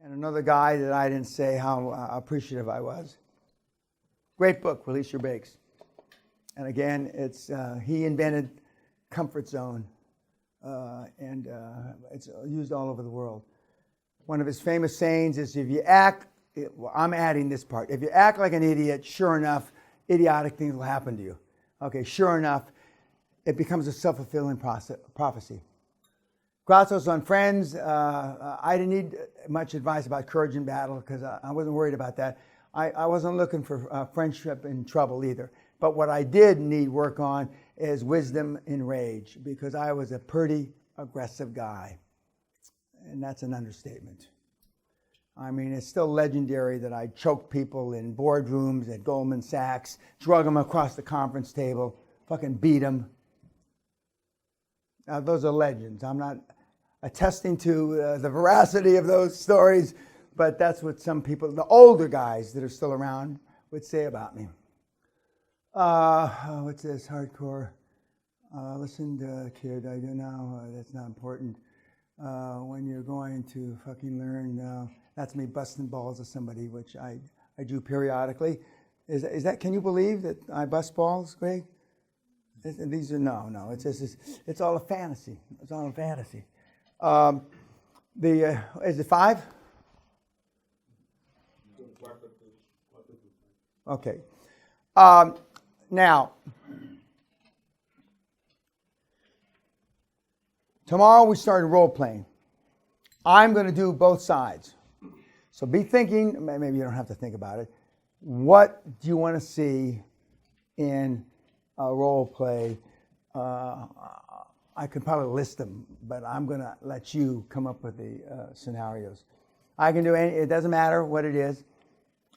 and another guy that I didn't say how appreciative I was. Great book, Release Your Bakes. And again, it's he invented comfort zone, and it's used all over the world. One of his famous sayings is, if you act, I'm adding this part, if you act like an idiot, sure enough, idiotic things will happen to you. Okay, sure enough, it becomes a self-fulfilling prophecy. Grazos on friends, I didn't need much advice about courage in battle because I wasn't worried about that. I wasn't looking for friendship in trouble either. But what I did need work on is wisdom in rage, because I was a pretty aggressive guy. And that's an understatement. I mean, it's still legendary that I choked people in boardrooms at Goldman Sachs, drug them across the conference table, fucking beat them. Now, those are legends. I'm not attesting to the veracity of those stories, but that's what some people, the older guys that are still around, would say about me. What's this? Hardcore. Listen to kid, I do now. That's not important. When you're going to fucking learn, that's me busting balls of somebody, which I do periodically. Is that? Can you believe that I bust balls, Greg? These are no. It's all a fantasy. It's all a fantasy. Is it 5? Okay. Now, tomorrow we started role playing. I'm going to do both sides. So be thinking, maybe you don't have to think about it. What do you want to see in a role play? I could probably list them, but I'm going to let you come up with the scenarios. I can do any, it doesn't matter what it is.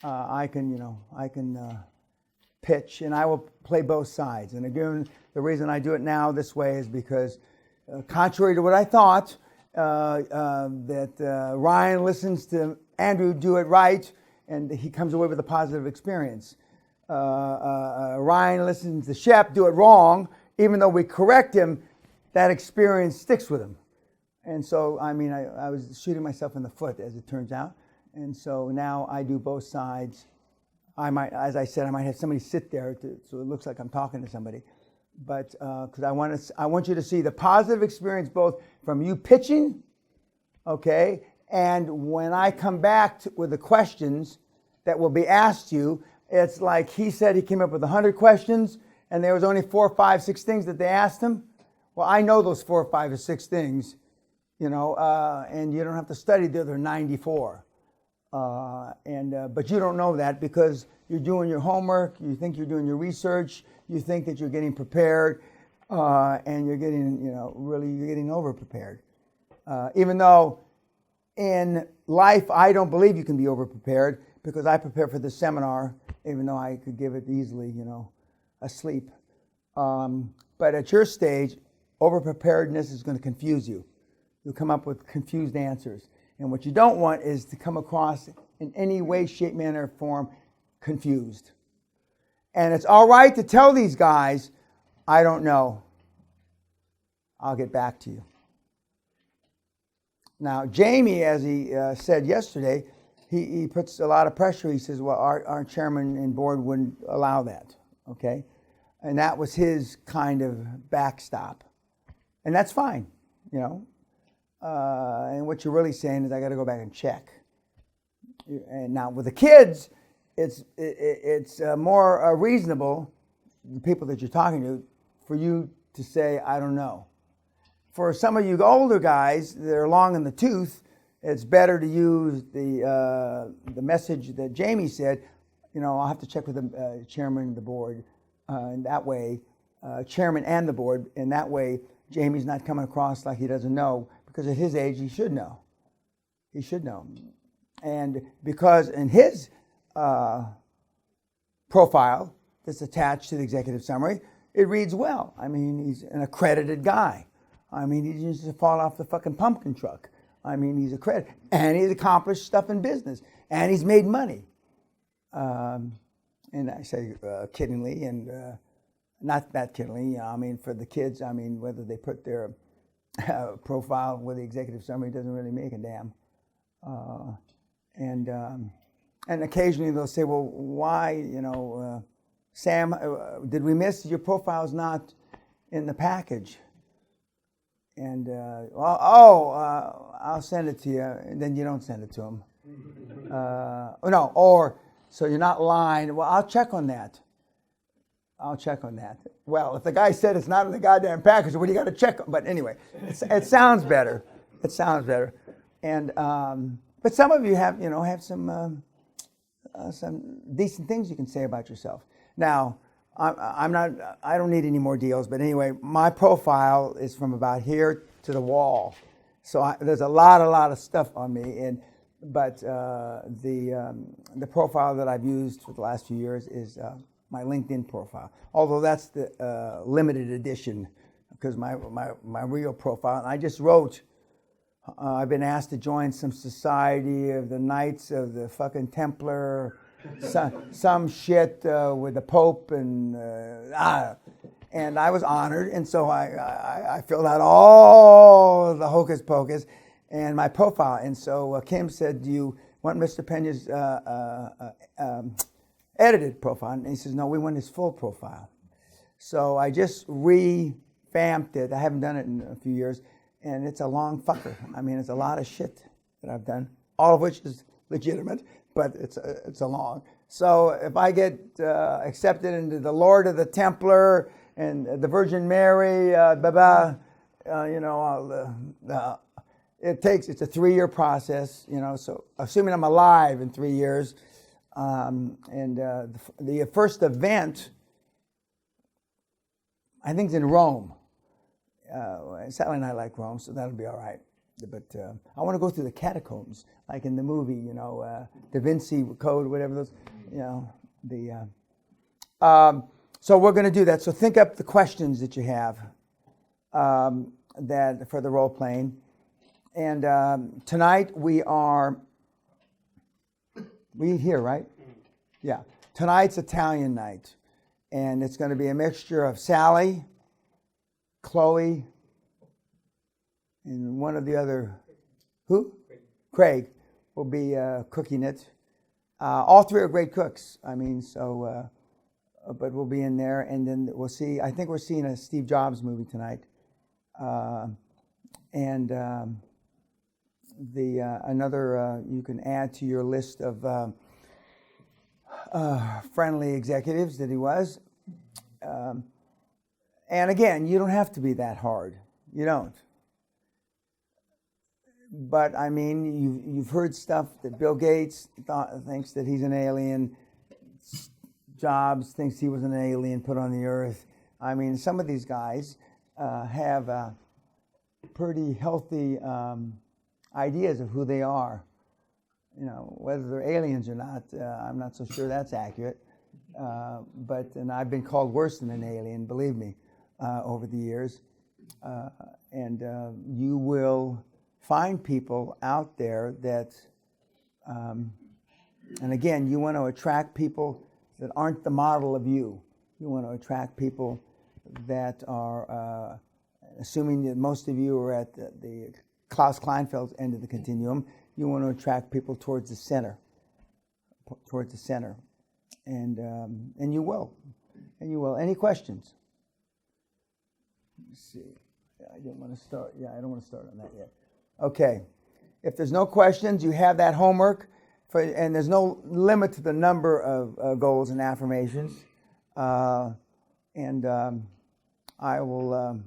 I can pitch, and I will play both sides. And again, the reason I do it now this way is because, contrary to what I thought, that Ryan listens to Andrew do it right, and he comes away with a positive experience. Ryan listens to Shep do it wrong, even though we correct him, that experience sticks with him. And so, I mean, I was shooting myself in the foot, as it turns out. And so now I do both sides. I might, as I said, I might have somebody sit there so it looks like I'm talking to somebody. But because I want you to see the positive experience both from you pitching, okay, and when I come back with the questions that will be asked you, it's like he said he came up with 100 questions and there was only 4, 5, 6 things that they asked him. Well, I know those 4, 5, or 6 things, and you don't have to study the other 94. But you don't know that because you're doing your homework, you think you're doing your research, you think that you're getting prepared, and you're getting, you're getting over-prepared. Even though in life, I don't believe you can be over-prepared because I prepare for the seminar, even though I could give it easily, asleep. But at your stage, over-preparedness is going to confuse you. You'll come up with confused answers. And what you don't want is to come across in any way, shape, manner, or form confused. And it's all right to tell these guys, I don't know. I'll get back to you. Now, Jamie, as he said yesterday, he puts a lot of pressure. He says, well, our chairman and board wouldn't allow that, okay? And that was his kind of backstop. And that's fine, and what you're really saying is I got to go back and check. And now with the kids, it's more reasonable, the people that you're talking to, for you to say, I don't know. For some of you older guys that are long in the tooth, it's better to use the message that Jamie said, I'll have to check with the chairman of the board, and that way, chairman and the board, and that way Jamie's not coming across like he doesn't know, because at his age, he should know. He should know. And because in his profile that's attached to the executive summary, it reads well. I mean, he's an accredited guy. I mean, he used to fall off the fucking pumpkin truck. I mean, he's accredited. And he's accomplished stuff in business. And he's made money. And I say kiddingly, and not that kiddingly. I mean, for the kids, whether they put their profile with the executive summary doesn't really make a damn. And occasionally they'll say, well, why, Sam, did we miss your profile's not in the package? And, I'll send it to you. And then you don't send it to them. So you're not lying. Well, I'll check on that. Well, if the guy said it's not in the goddamn package, what do you got to check on? But anyway, it sounds better. And, but some of you have some decent things you can say about yourself. Now, I don't need any more deals, but anyway, my profile is from about here to the wall. So there's a lot of stuff on me, but the profile that I've used for the last few years is my LinkedIn profile. Although that's the limited edition, because my real profile, and I just wrote, I've been asked to join some society of the Knights of the fucking Templar, some shit with the Pope, and I was honored, and so I filled out all the hocus pocus and my profile. And so Kim said, do you want Mr. Peña's edited profile? And he says, no, we want his full profile. So I just revamped it. I haven't done it in a few years, and it's a long fucker. I mean, it's a lot of shit that I've done, all of which is legitimate, but it's a long. So if I get accepted into the Lord of the Templar and the Virgin Mary, it's a 3-year process, so assuming I'm alive in 3 years, the first event, I think, is in Rome. Sally and I like Rome, so that'll be all right. But I want to go through the catacombs, like in the movie, Da Vinci Code, whatever those, so we're going to do that. So think up the questions that you have that for the role playing. And tonight we eat here, right? Yeah. Tonight's Italian night, and it's going to be a mixture of Sally, Chloe, and one of the other, who? Craig will be cooking it. All three are great cooks. I mean, so, but we'll be in there, and then we'll see. I think we're seeing a Steve Jobs movie tonight, and another you can add to your list of friendly executives that he was. And again, you don't have to be that hard. You don't. But I mean, you've heard stuff that Bill Gates thinks that he's an alien. Jobs thinks he was an alien put on the earth. I mean, some of these guys have pretty healthy ideas of who they are. Whether they're aliens or not, I'm not so sure that's accurate. And I've been called worse than an alien, believe me, over the years. And you will find people out there that, and again, you want to attract people that aren't the model of you. You want to attract people that are, assuming that most of you are at the Klaus Kleinfeld's end of the continuum, you want to attract people towards the center. And you will. Any questions? Let's see. I don't want to start on that yet. Okay. If there's no questions, you have that homework, and there's no limit to the number of goals and affirmations. I will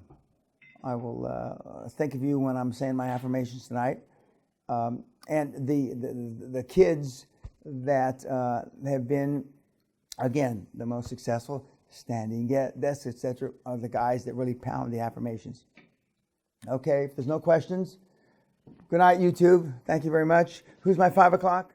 think of you when I'm saying my affirmations tonight. And the kids that have been, again, the most successful, standing desks, etc., are the guys that really pound the affirmations. Okay, if there's no questions, good night, YouTube. Thank you very much. Who's my 5 o'clock?